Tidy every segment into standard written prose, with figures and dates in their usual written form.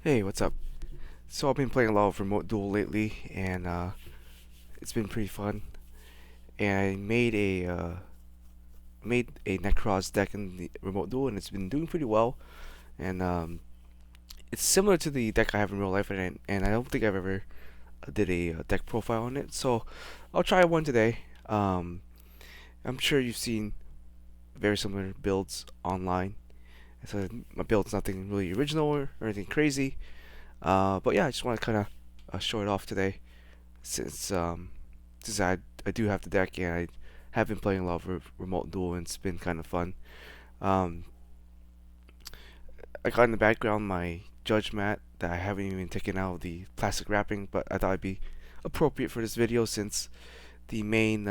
Hey, what's up? So I've been playing a lot of Remote Duel lately, and it's been pretty fun. And I made a Nekroz deck in the Remote Duel, and it's been doing pretty well. And it's similar to the deck I have in real life, and I don't think I've ever did a deck profile on it. So I'll try one today. I'm sure you've seen very similar builds online. So my build's nothing really original or anything crazy. But yeah, I just want to kind of show it off today. since um since I do have the deck and I have been playing a lot of remote duel and it's been kind of fun. Um, I got in the background my judge mat that I haven't even taken out of the plastic wrapping, but I thought it'd be appropriate for this video since the main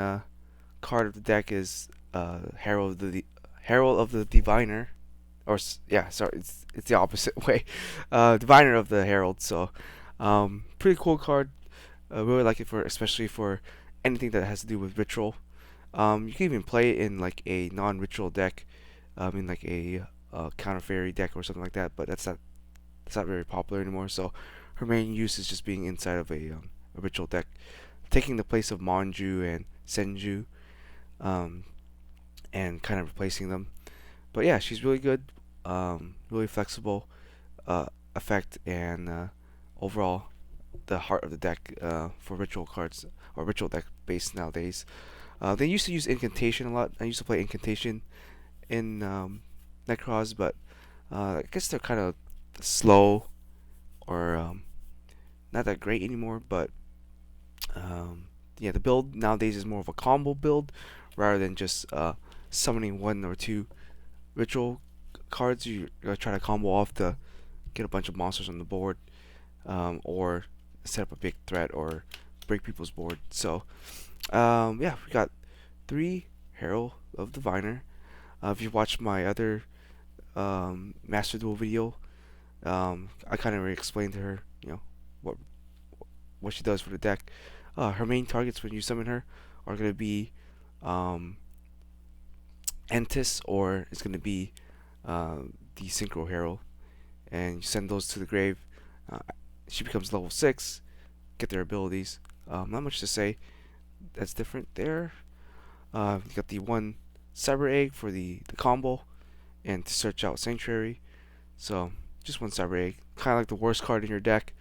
card of the deck is Herald of the Diviner, or yeah, sorry, it's the opposite way, Diviner of the Herald. So, pretty cool card. I really like it for especially for anything that has to do with ritual. You can even play it in like a non-ritual deck, in like a counter fairy deck or something like that. But that's not very popular anymore. So her main use is just being inside of a ritual deck, taking the place of Manju and Senju, um, and kind of replacing them. But yeah, she's really good, really flexible uh, effect, and overall the heart of the deck for ritual cards or ritual deck based nowadays. They used to use incantation a lot. I used to play incantation in Nekroz, but I guess they're kind of slow or not that great anymore. But yeah, the build nowadays is more of a combo build rather than just summoning one or two ritual cards. You try to combo off to get a bunch of monsters on the board, or set up a big threat or break people's board. So yeah, we got three Herald of the Diviner. If you watched my other Master Duel video, I kind of already explained to her, what what she does for the deck. Her main targets when you summon her are going to be um, Entis, or it's going to be the Synchro Herald, and you send those to the grave. Uh, she becomes level 6, get their abilities. Not much to say that's different there. You got the one Cyber Egg for the combo and to search out Sanctuary. So just one Cyber Egg, kind of like the worst card in your deck,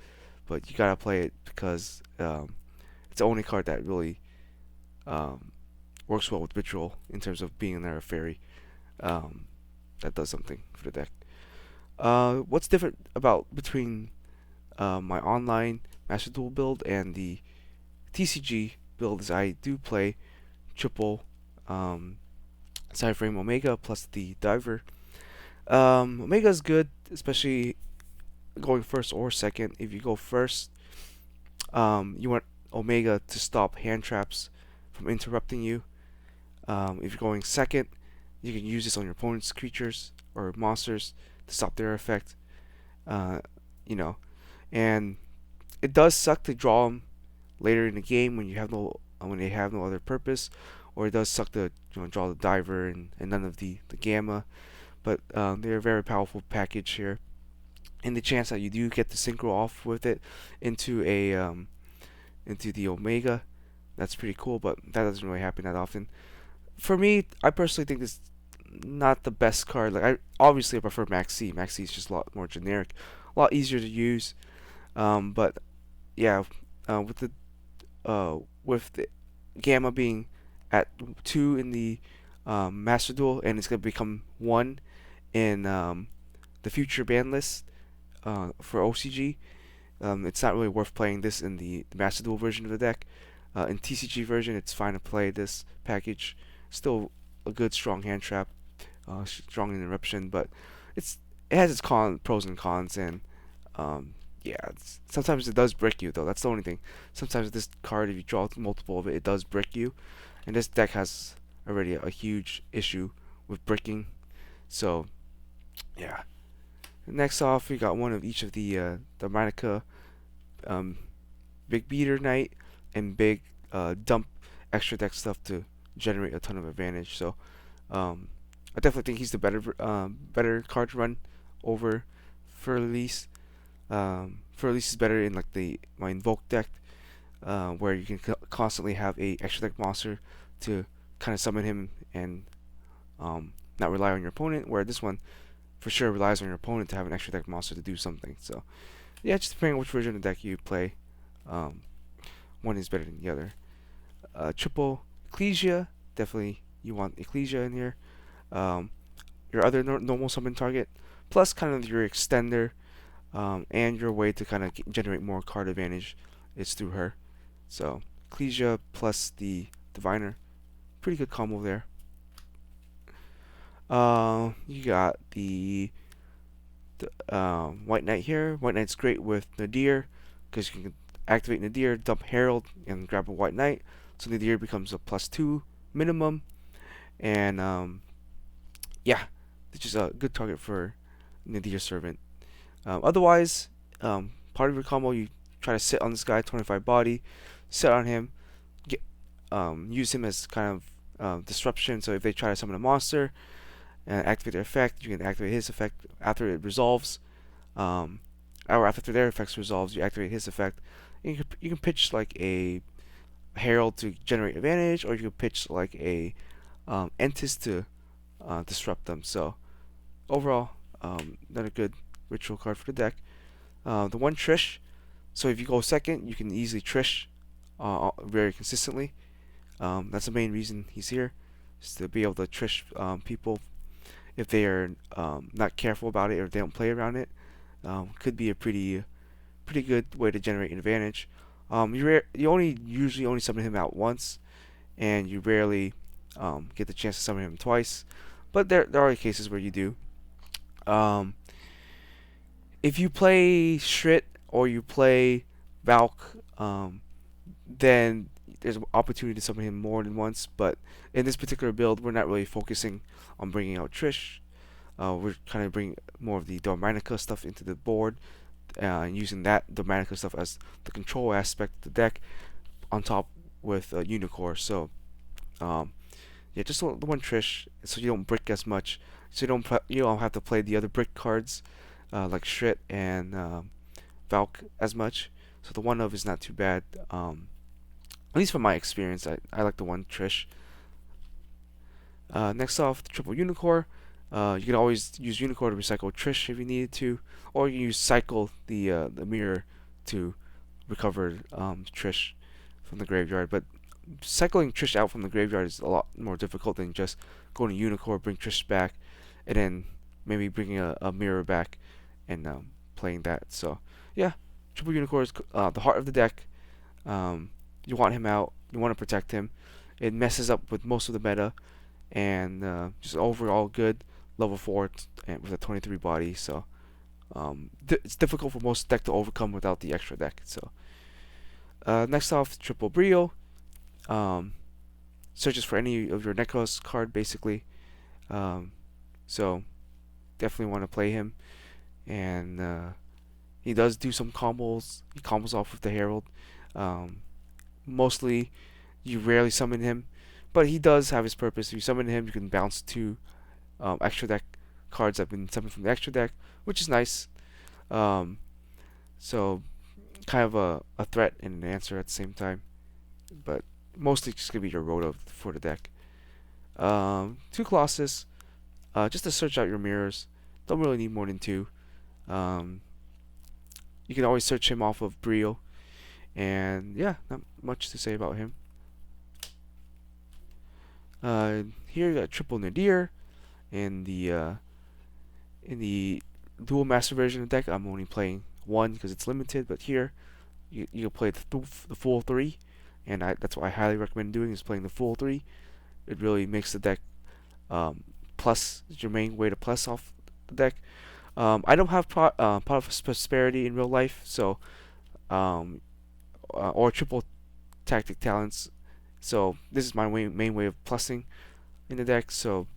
but you gotta play it because it's the only card that really um, works well with Ritual in terms of being in there a fairy. Um, that does something for the deck. What's different about between my online Master Duel build and the TCG build is I do play triple um, Cyberframe Omega plus the Diver. Omega is good, especially going first or second. If you go first, you want Omega to stop hand traps from interrupting you. If you're going second, you can use this on your opponent's creatures or monsters to stop their effect. Uh, you know, and it does suck to draw them later in the game when they have no other purpose, or it does suck to draw the Diver and none of the Gamma. But they're a very powerful package here. And the chance that you do get the synchro off with it into a into the Omega, that's pretty cool. But that doesn't really happen that often. For me, I personally think it's not the best card. Like I prefer Max C. Max C is just a lot more generic, a lot easier to use. But yeah, with the Gamma being at 2 in the Master Duel, and it's gonna become 1 in the future ban list for OCG. It's not really worth playing this in the Master Duel version of the deck. In TCG version, it's fine to play this package. Still a good strong hand trap, strong interruption, but it's it has its pros and cons, and yeah, sometimes it does brick you though. That's the only thing. Sometimes this card, if you draw multiple of it, it does brick you, and this deck has already a huge issue with bricking. So yeah. Next off, we got one of each of the Dogmatika, um, Big Beater Knight, and Big Dump extra deck stuff to generate a ton of advantage. So I definitely think he's the better card to run over for release. For at least is better in like the my invoke deck, where you can constantly have a extra deck monster to kind of summon him and not rely on your opponent. Where this one for sure relies on your opponent to have an extra deck monster to do something. So yeah, just depending on which version of the deck you play, um, one is better than the other. Triple Ecclesia, definitely you want Ecclesia in here. Um, your other normal summon target, plus kind of your extender, and your way to kind of generate more card advantage is through her. So Ecclesia plus the Diviner, pretty good combo there. You got the White Knight here. White Knight's great with Nadir because you can activate Nadir, dump Herald, and grab a White Knight. So Nadir becomes a +2 minimum, and yeah, it's just a good target for Nadir Servant. Otherwise, part of your combo, you try to sit on this guy, 25 body, sit on him, get use him as kind of disruption. So if they try to summon a monster and activate their effect, you can activate his effect after it resolves. Or after their effects resolves, you activate his effect. You can pitch like a Herald to generate advantage, or you can pitch like a Entis to disrupt them. So overall, not a good ritual card for the deck. The one Trish, so if you go second, you can easily Trish very consistently. That's the main reason he's here, is to be able to Trish people if they are not careful about it or if they don't play around it. Could be a pretty good way to generate an advantage. You only usually only summon him out once, and you rarely get the chance to summon him twice. But there are cases where you do. Um, if you play Shrit or you play Valk, then there's an opportunity to summon him more than once. But in this particular build, we're not really focusing on bringing out Trish. We're kind of bringing more of the Dogmatika stuff into the board, and using that Dogmatika stuff as the control aspect of the deck on top with Unicorn. So yeah, just the one Trish, so you don't brick as much, so you don't have to play the other brick cards like Shrit and Valk as much. So the one of is not too bad. At least from my experience, I like the one Trish. Next off, the triple Unicorn. You can always use Unicorn to recycle Trish if you needed to, or you can use cycle the mirror to recover Trish from the graveyard. But cycling Trish out from the graveyard is a lot more difficult than just going to Unicorn, bring Trish back, and then maybe bringing a mirror back and playing that. So yeah, triple Unicorn is the heart of the deck. You want him out. You want to protect him. It messes up with most of the meta, and just overall good. Level 4 and with a 23 body, so it's difficult for most deck to overcome without the extra deck. So next off, triple Brio. Searches for any of your Nekroz card basically. So definitely want to play him, and he does do some combos. He combos off with the Herald. Mostly, you rarely summon him, but he does have his purpose. If you summon him, you can bounce 2 extra deck cards that have been summoned from the extra deck, which is nice. So kind of a threat and an answer at the same time, but mostly just gonna be your Rhoda for the deck. 2 Colossus, just to search out your mirrors. Don't really need more than 2. You can always search him off of Brio, and yeah, not much to say about him. Here you got triple Nadir. In the dual master version of the deck, I'm only playing 1 because it's limited. But here, you can play the full 3, and that's what I highly recommend doing, is playing the full 3. It really makes the deck plus your main way to plus off the deck. I don't have pot of prosperity in real life, so or triple tactic talents. So this is my main way of plussing in the deck. So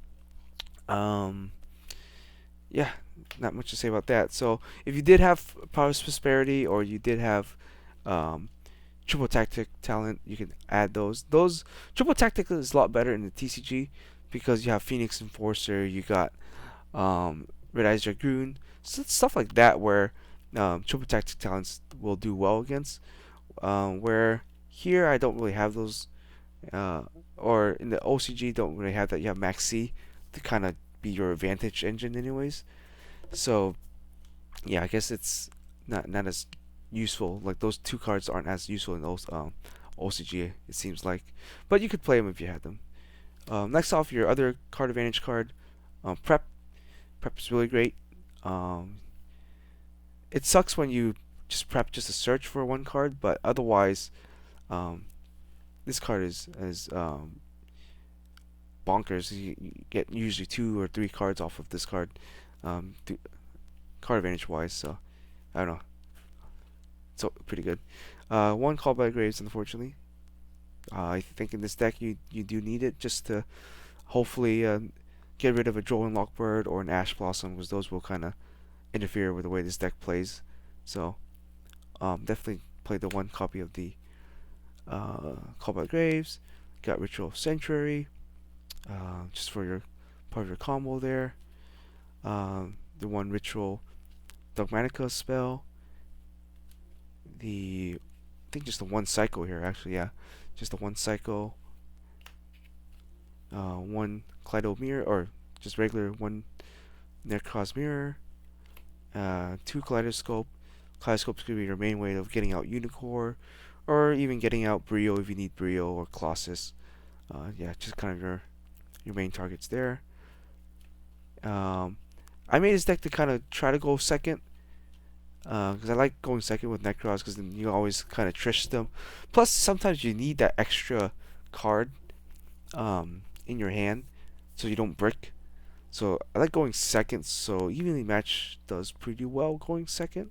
yeah, not much to say about that. So if you did have Power of Prosperity, or you did have Triple Tactic talent, you can add those. Those Triple Tactic is a lot better in the TCG because you have Phoenix Enforcer, you got Red Eyes Dragoon, stuff like that, where triple tactic talents will do well against. Where here I don't really have those, uh, or in the OCG don't really have that. You have Max C to kind of be your advantage engine, anyways. So yeah, I guess it's not as useful. Like those two cards aren't as useful in those OCG. It seems like, but you could play them if you had them. Next off, your other card advantage card, Prep. Prep is really great. Um, it sucks when you just prep just to search for one card, but otherwise, um, this card is bonkers. You get usually 2 or 3 cards off of this card, card advantage wise. So I don't know, so pretty good. One call by Graves, unfortunately. I think in this deck you do need it just to hopefully get rid of a Droll and Lockbird or an Ash Blossom, because those will kind of interfere with the way this deck plays. Definitely play the one copy of the Call by Graves. Got Ritual of Sanctuary, just for your part of your combo there. The one Ritual Dogmatika spell. I think just the one Psycho here, actually, yeah. Just the one Psycho. One Kaleido Mirror, or just regular one Nekroz Mirror. 2 Kaleidoscope. Kaleidoscope's going to be your main way of getting out Unicorn, or even getting out Brio if you need Brio or Colossus. Yeah, just kind of your main targets there. I made this deck to kind of try to go second, because I like going second with Nekroz, because then you always kind of trish them. Plus, sometimes you need that extra card in your hand so you don't brick. So I like going second, so evenly match does pretty well going second.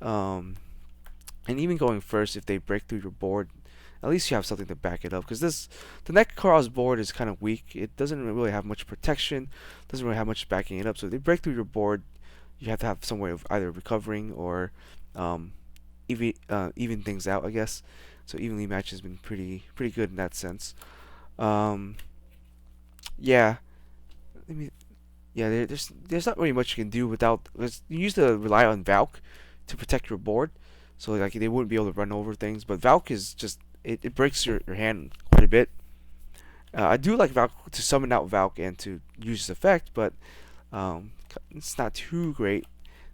Um, and even going first, if they break through your board, at least you have something to back it up. Because the Nekroz board is kind of weak. It doesn't really have much protection, doesn't really have much backing it up. So if they break through your board, you have to have some way of either recovering or um, even things out, I guess. So evenly match has been pretty good in that sense. Um, yeah, I mean, yeah, there's not really much you can do without. You used to rely on Valk to protect your board, so like they wouldn't be able to run over things. But Valk is just it breaks your hand quite a bit. I do like Valk to summon out Valk and to use its effect, but um, it's not too great.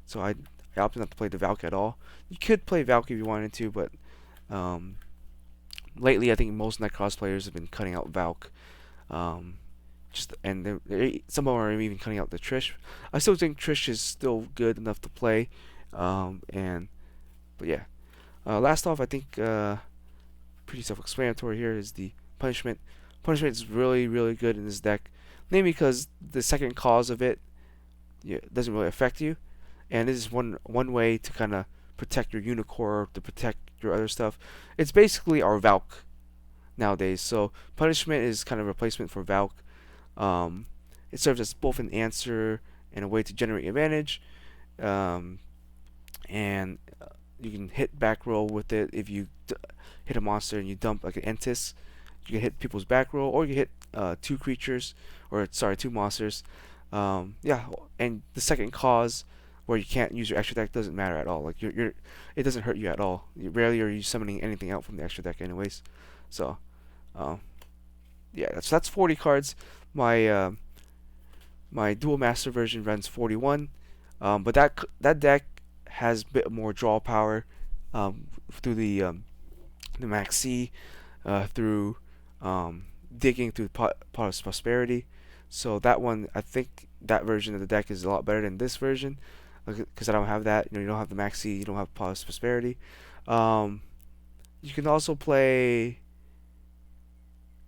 So I opted not to play the Valk at all. You could play Valk if you wanted to, but um, lately I think most Nekroz players have been cutting out Valk. Um, some of them are even cutting out the Trish. I still think Trish is still good enough to play. And but yeah, last off, I think pretty self-explanatory here is the punishment. Punishment is really good in this deck, mainly because the second cause of it, yeah, doesn't really affect you, and this is one way to kind of protect your Unicorn, to protect your other stuff. It's basically our Valk nowadays. So punishment is kind of a replacement for Valk. Um, it serves as both an answer and a way to generate advantage. Um, and you can hit back row with it if you hit a monster and you dump like an Entis. You can hit people's back row, or you hit 2 creatures, or sorry, 2 monsters. Yeah, and the second cause where you can't use your extra deck doesn't matter at all. Like it doesn't hurt you at all. Rarely are you summoning anything out from the extra deck, anyways. So, uh, yeah, that's 40 cards. My dual master version runs 41, but that deck has a bit more draw power through the Max C, through digging through pot of prosperity. So that one, I think that version of the deck is a lot better than this version, because I don't have that. You don't have the Max C, you don't have pot of prosperity. Um, you can also play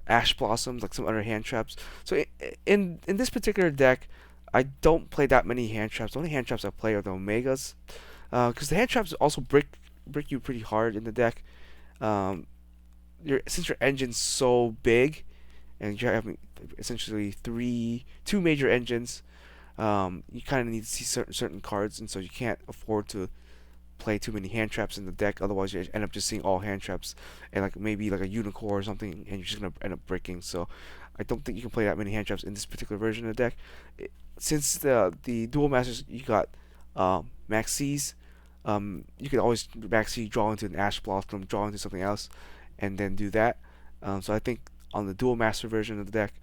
Ash Blossoms, like some other hand traps. So in this particular deck, I don't play that many hand traps. The only hand traps I play are the Omegas, because the hand traps also break you pretty hard in the deck. Um, since your engine's so big, and you're having essentially two major engines, you kind of need to see certain cards, and so you can't afford to play too many hand traps in the deck. Otherwise, you end up just seeing all hand traps and like maybe like a Unicorn or something, and you're just gonna end up breaking. So I don't think you can play that many hand traps in this particular version of the deck. Since the dual masters, you got Max C's, You can always actually draw into an Ash Blossom, draw into something else, and then do that. So I think on the Dual Master version of the deck,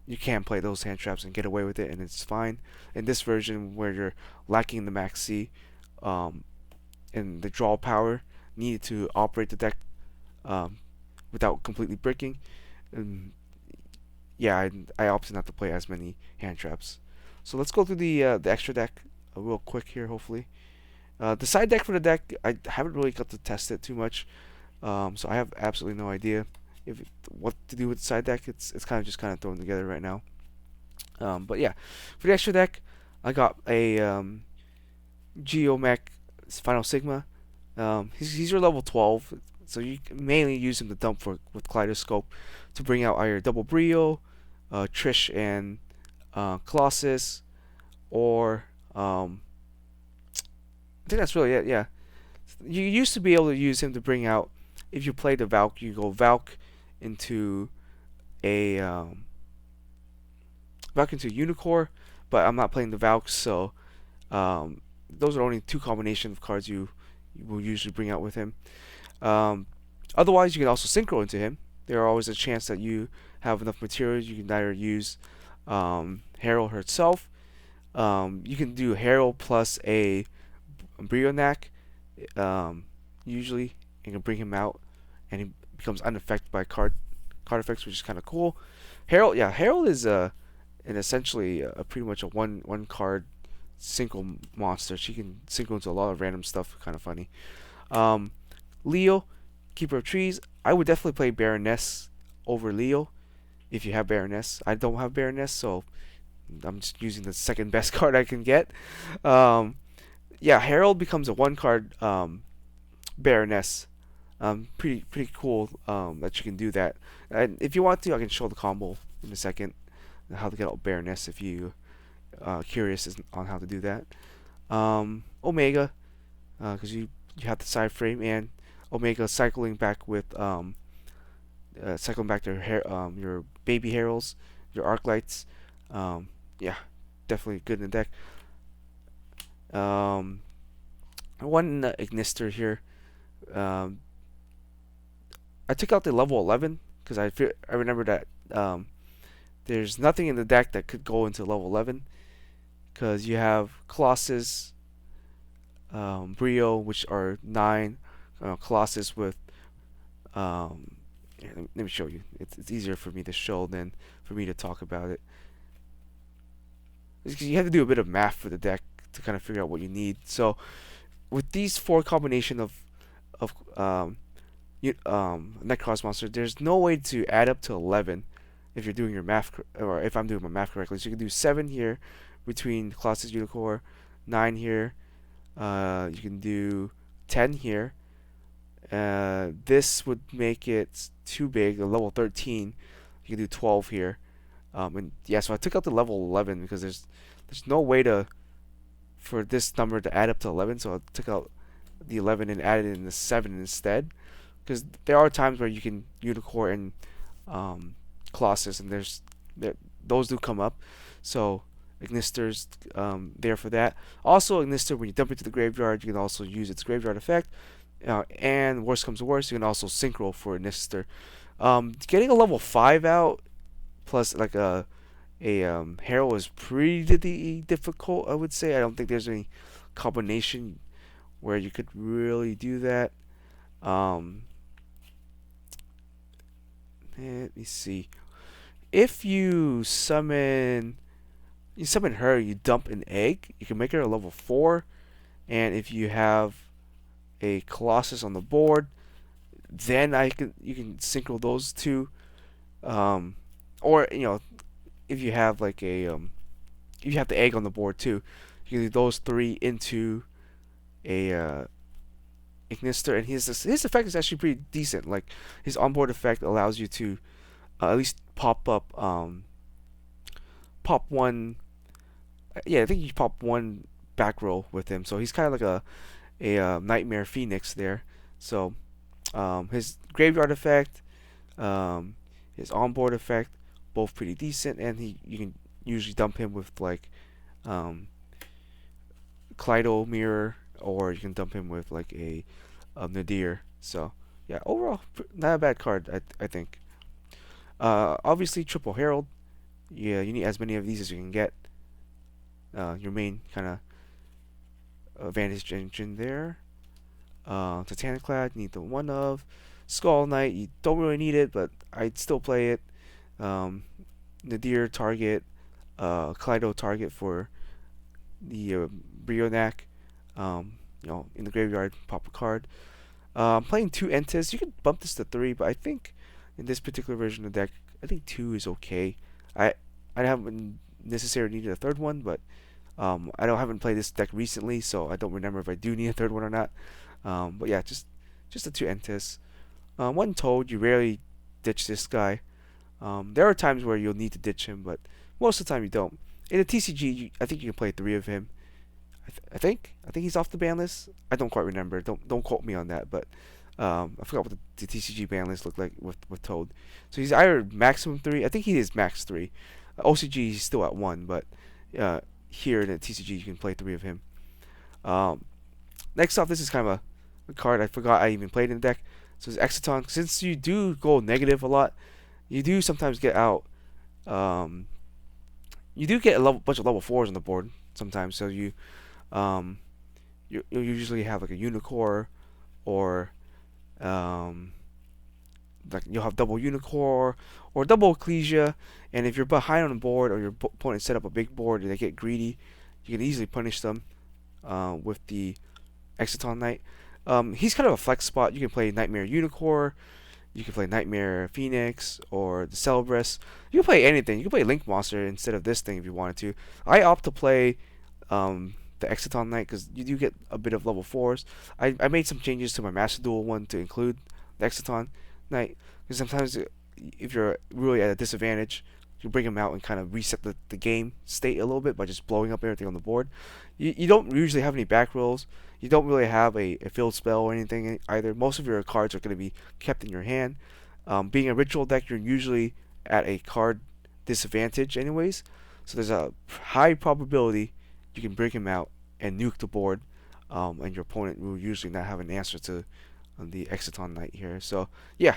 you can play those hand traps and get away with it, and it's fine. In this version, where you're lacking the Max C, um, and the draw power needed to operate the deck um, without completely breaking, and yeah, I opted not to play as many hand traps. So let's go through the extra deck real quick here, hopefully. The side deck for the deck, I haven't really got to test it too much, so I have absolutely no idea what to do with the side deck. It's kind of just kind of thrown together right now. But yeah, for the extra deck, I got a Yugioh Final Sigma. He's your level 12, so you can mainly use him to dump for with Kaleidoscope to bring out either Double Brio, Trish, and Colossus, or I think that's really it. Yeah, you used to be able to use him to bring out, if you play the Valk, you go into a Valk into Unicorn, but I'm not playing the Valk, so those are only two combination of cards you will usually bring out with him. Um, Otherwise, you can also synchro into him. There are always a chance that you have enough materials. You can either use Herald herself. You can do Herald plus a Brionac, usually, and can bring him out, and he becomes unaffected by card effects, which is kind of cool. Herald, yeah, Herald is an essentially pretty much a one card single monster. She can synchro into a lot of random stuff, kind of funny. Um, Leo, Keeper of Trees. I would definitely play Baroness over Leo if you have Baroness. I don't have Baroness, so I'm just using the second best card I can get. Um, yeah, Herald becomes a one card Baroness. Pretty cool that you can do that. And if you want to, I can show the combo in a second, how to get out Baroness if you curious on how to do that. Omega, because you have the side frame, and Omega cycling back your baby heralds, your arc lights. Yeah, definitely good in the deck. Um, One Ignister here. Um, I took out the level 11 because I remember that there's nothing in the deck that could go into level 11 because you have Colossus, Brio, which are 9, Colossus with here, let me show you. It's easier for me to show than for me to talk about it. You have to do a bit of math for the deck to kind of figure out what you need. So with these four combination of Nekroz monster, there's no way to add up to 11 if you're doing your math, or if I'm doing my math correctly. So you can do 7 here between Colossus Unicorn, 9 here. You can do 10 here. This would make it too big, a level 13. You can do 12 here. And yeah, so I took out the level 11 because there's no way for this number to add up to 11. So I took out the 11 and added in the 7 instead. Because there are times where you can Unicorn and Colossus, and those do come up. So Ignister's there for that. Also, Ignister, when you dump it to the graveyard, you can also use its graveyard effect. And worst comes to worst, you can also synchro for Ignister. Getting a level 5 out plus like a Herald is pretty difficult, I would say. I don't think there's any combination where you could really do that. Let me see. If you summon her, you dump an egg. You can make her a level 4, and if you have a Colossus on the board, then you can synchro those two. Or if you have like if you have the egg on the board too, you can do those 3 into a Ignister, and his effect is actually pretty decent. Like his onboard effect allows you to at least pop one. Yeah, I think you pop one back row with him, so he's kind of like a Nightmare Phoenix there. So his graveyard effect, his onboard effect, both pretty decent, and you can usually dump him with like Kaleido Mirror or you can dump him with like a Nadir. So yeah, overall not a bad card. I think. Obviously triple Herald. Yeah, you need as many of these as you can get. Your main kind of advantage engine there. Titaniclad, you need the one of. Skull Knight, you don't really need it, but I'd still play it. Um, Nadir target, Kaleido target for the Brionac. In the graveyard, pop a card. I'm playing two Entis. You can bump this to three, but I think in this particular version of the deck, I think two is okay. I I haven't necessarily needed a third one, but haven't played this deck recently, so I don't remember if I do need a third one or not. But yeah, just the two Entis. One Toad, you rarely ditch this guy. There are times where you'll need to ditch him, but most of the time you don't. In a TCG, I think you can play three of him. I think he's off the ban list. I don't quite remember. Don't quote me on that, but I forgot what the TCG ban list looked like with Toad. So he's either maximum three. I think he is max three. OCG he's still at one, but here in the TCG you can play three of him. Um, Next off, this is kind of a card I forgot I even played in the deck. So it's Exciton. Since you do go negative a lot, you do sometimes get out. Um, you do get a bunch of level fours on the board sometimes. So um, you'll usually have like a Unicorn or um, like you'll have double Unicorn or double Ecclesia. And if you're behind on the board or your opponent set up a big board and they get greedy, you can easily punish them with the Exciton Knight. He's kind of a flex spot. You can play Nightmare Unicorn, you can play Nightmare Phoenix or the Celebris. You can play anything. You can play Link Monster instead of this thing if you wanted to. I opt to play the Exciton Knight because you do get a bit of level 4s. I made some changes to my Master Duel one to include the Exciton Knight because sometimes if you're really at a disadvantage, you bring him out and kind of reset the game state a little bit by just blowing up everything on the board. You don't usually have any back rolls. You don't really have a field spell or anything either. Most of your cards are going to be kept in your hand. Being a ritual deck, you're usually at a card disadvantage anyways. So there's a high probability you can bring him out and nuke the board, and your opponent will usually not have an answer to the Exciton Knight here. So yeah,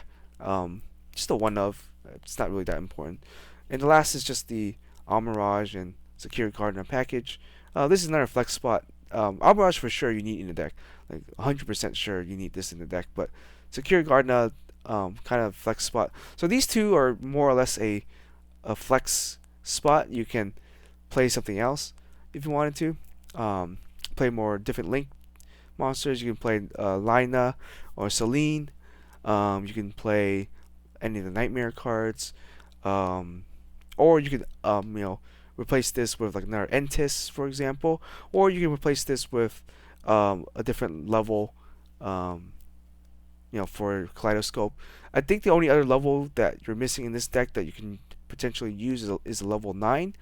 just a one of. It's not really that important. And the last is just the Almirage and Secure Gardener package. This is another flex spot. Almirage for sure you need in the deck. Like 100% sure you need this in the deck. But Secure Gardener, kind of flex spot. So these two are more or less a flex spot. You can play something else if you wanted to. Play more different Link monsters. You can play Lina or Celine. You can play any of the Nightmare cards. Or you could replace this with like another Entis, for example, or you can replace this with a different level, for Kaleidoscope. I think the only other level that you're missing in this deck that you can potentially use is a level 9.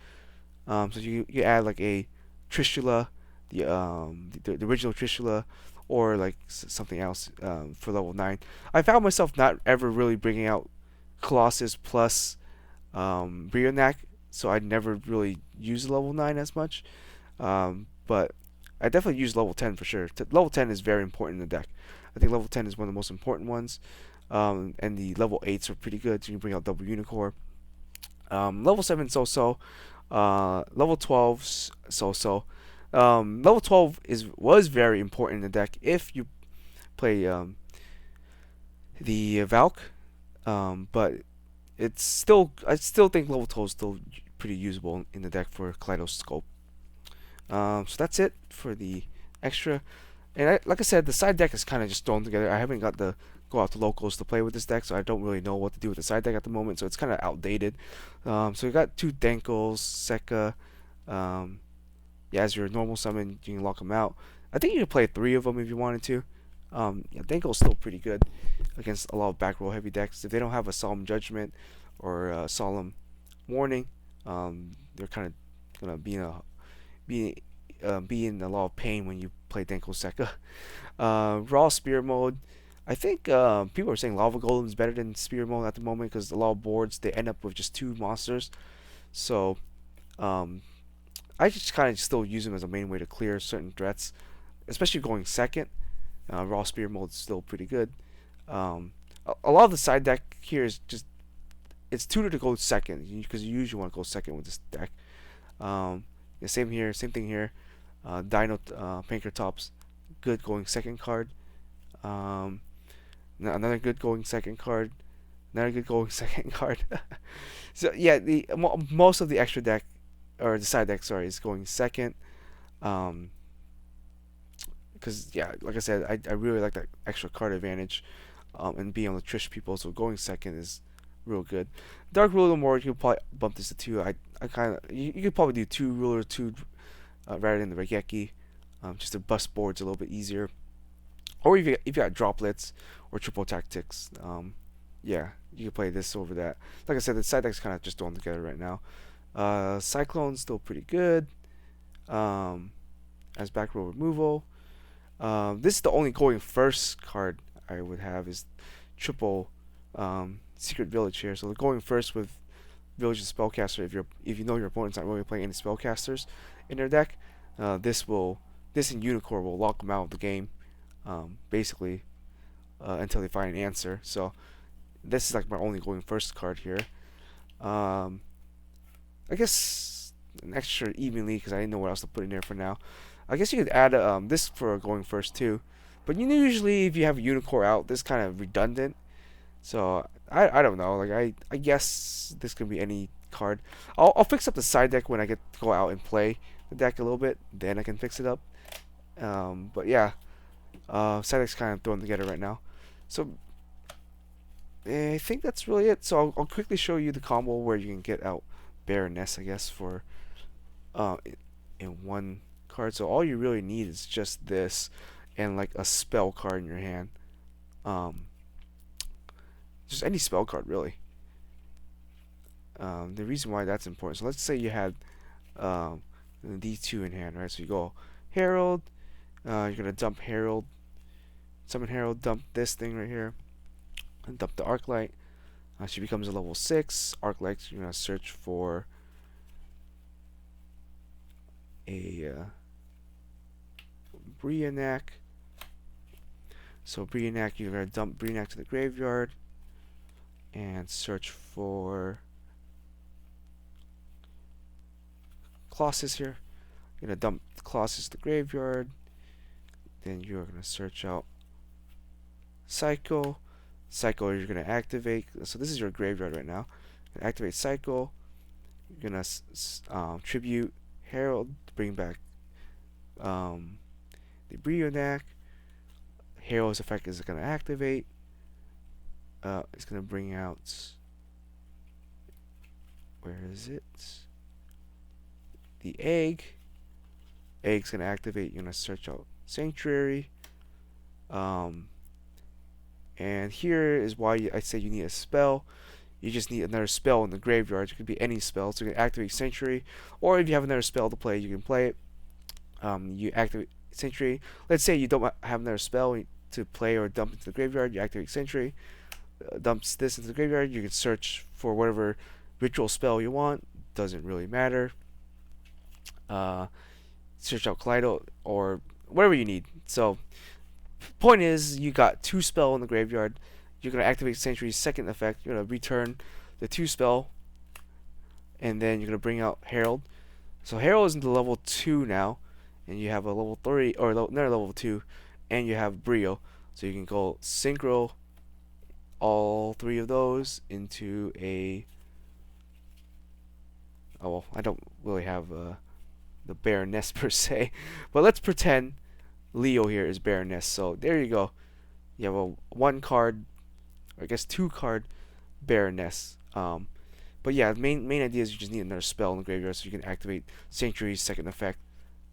So you add like a Trishula, the original Trishula, or like something else for level 9. I found myself not ever really bringing out Colossus plus Brionac, so I never really use level 9 as much. But I definitely use level 10 for sure. Level 10 is very important in the deck. I think level 10 is one of the most important ones. And the level 8s are pretty good, so you can bring out double Unicorn. Level 7 so-so. Level 12 so-so. Level 12 was very important in the deck if you play the Valk. But I still think level 12 is still pretty usable in the deck for Kaleidoscope. So that's it for the extra. And like I said, the side deck is kind of just thrown together. I haven't got to go out to locals to play with this deck, so I don't really know what to do with the side deck at the moment. So it's kind of outdated. So we got two Dankles, Sekka. As your normal summon, you can lock them out. I think you can play three of them if you wanted to. Dankle's still pretty good against a lot of back row heavy decks. If they don't have a Solemn Judgment or a Solemn Warning, they're kind of gonna be in a lot of pain when you play Dankle Sekka. Raw Spear mode. I think people are saying Lava Golem is better than Spear mode at the moment because a lot of boards they end up with just two monsters. So I just kind of still use them as a main way to clear certain threats. especially going second. Raw Spear mode is still pretty good. A lot of the side deck here is just it's tutored to go second because you usually want to go second with this deck. Yeah, same here, same thing here. Dino Pankratops, good going second card. Um, Another good going second card. Another good going second card. So yeah, the most of the extra deck or the side deck, sorry, is going second. Um, because yeah, like I said, I really like that extra card advantage, and being able to trish people. So going second is real good. Dark Ruler more, you could probably bump this to two. I kind of you could probably do two Ruler two rather than the Regeki, just to bust boards a little bit easier. Or if you got droplets or triple tactics, yeah, you can play this over that. Like I said, the side deck's kind of just thrown together right now. Cyclone's still pretty good, um, as back row removal. This is the only going first card I would have is triple Secret Village here. So going first with Village and Spellcaster. If you know your opponent's not really playing any spellcasters in their deck, this and Unicorn will lock them out of the game, basically, until they find an answer. So this is like my only going first card here. I guess an extra evenly because I didn't know what else to put in there for now. I guess you could add this for going first too, but usually if you have a Unicorn out, this kind of redundant. So I don't know. Like I guess this could be any card. I'll fix up the side deck when I get to go out and play the deck a little bit. Then I can fix it up. But yeah, side deck's kind of thrown together right now. So I think that's really it. So I'll quickly show you the combo where you can get out Baroness, I guess, for in one card. So all you really need is just this and like a spell card in your hand. Just any spell card really. The reason why that's important. So let's say you had these two in hand, right? So you go Herald. You're gonna dump Herald, summon Herald, dump this thing right here, and dump the Arclight. She becomes a level 6. Arclight, you're gonna search for a Brionac. So Brionac, you're gonna dump Brionac to the graveyard and search for Colossus here. You're gonna dump Colossus to the graveyard. Then you're gonna search out Psycho. Psycho, you're gonna activate. So this is your graveyard right now. Activate Psycho. You're gonna tribute Herald to bring back the Brionac. Herald's effect is gonna activate. It's gonna bring out. Where is it? The egg. Egg's gonna activate. You're gonna search out Sanctuary. And here is why I say you need a spell. You just need another spell in the graveyard. It could be any spell. So you can activate Sanctuary, or if you have another spell to play, you can play it. You activate Sanctuary. Let's say you don't have another spell to play or dump into the graveyard. You activate Sanctuary, dumps this into the graveyard. You can search for whatever ritual spell you want. Doesn't really matter. Search out Kaleido or whatever you need. So point is, you got 2 spell in the graveyard. You're gonna activate Sanctuary's second effect. You're gonna return the 2 spell, and then you're gonna bring out Herald. So Herald is into level 2 now, and you have a level 3 or another level 2, and you have Brio. So you can go synchro all 3 of those into a. Oh well, I don't really have the Baroness per se, but let's pretend Leo here is Baroness. So there you go. You have a 1 card, or I guess 2 card Baroness. But yeah, the main idea is you just need another spell in the graveyard so you can activate Sanctuary's second effect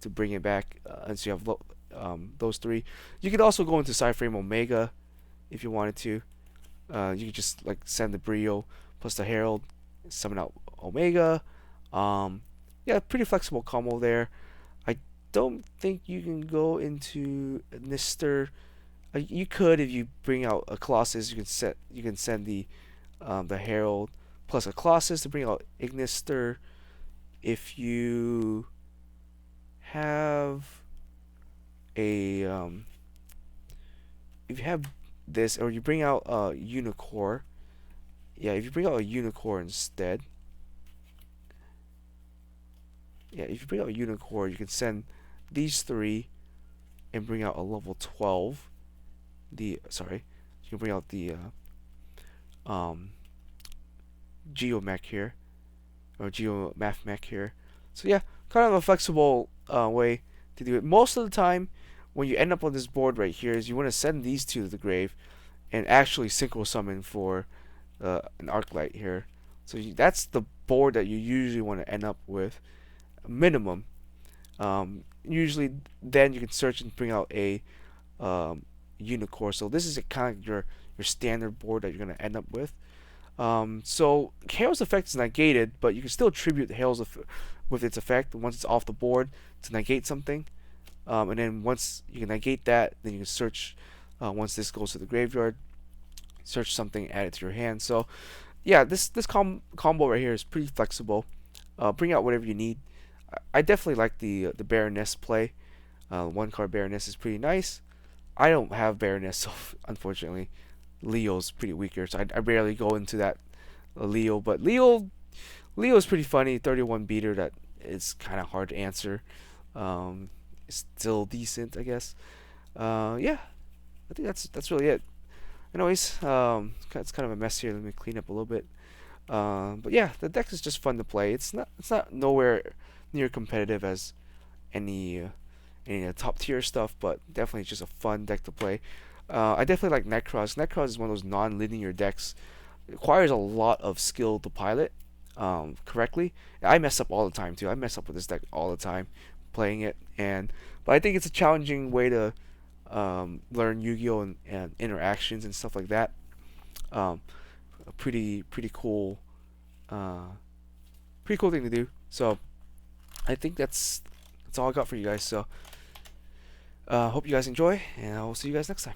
to bring it back. And so you have those 3. You could also go into Cyframe Omega if you wanted to. You could just like send the Brio plus the Herald, summon out Omega. Yeah, pretty flexible combo there. I don't think you can go into Nister. You could if you bring out a Colossus. You can send the Herald plus a Colossus to bring out Ignister. If you have a if you have this, or you bring out a Unicorn. Yeah, if you bring out a Unicorn instead. Yeah, if you bring out a Unicorn, you can send these three and bring out a level 12. Sorry, you can bring out the um Geomech here, or Geomath mech here. So yeah, kind of a flexible way to do it. Most of the time, when you end up on this board right here, is you want to send these two to the grave and actually synchro summon for an Arclight here. So that's the board that you usually want to end up with, minimum. Usually, then you can search and bring out a Unicorn. So this is kind of your standard board that you're gonna end up with. So Hail's effect is negated, but you can still tribute Hail's with its effect once it's off the board to negate something. And then once you can negate that, then you can search. Once this goes to the graveyard, search something, add it to your hand. So yeah, this combo right here is pretty flexible. Bring out whatever you need. I definitely like the Baroness play. One card Baroness is pretty nice. I don't have Baroness, so unfortunately, Leo's pretty weaker. So I rarely go into that Leo, but Leo is pretty funny. 31 beater that is kind of hard to answer. It's still decent, I guess. Yeah, I think that's really it. Anyways, it's kind of a mess here. Let me clean up a little bit. But yeah, the deck is just fun to play. It's not nowhere near competitive as any top tier stuff, but definitely just a fun deck to play. I definitely like Nekroz. Nekroz is one of those non-linear decks. It requires a lot of skill to pilot correctly. I mess up all the time too. I mess up with this deck all the time playing it, but I think it's a challenging way to learn Yu-Gi-Oh and interactions and stuff like that. A pretty cool thing to do. So I think that's all I got for you guys. So hope you guys enjoy, and I'll see you guys next time.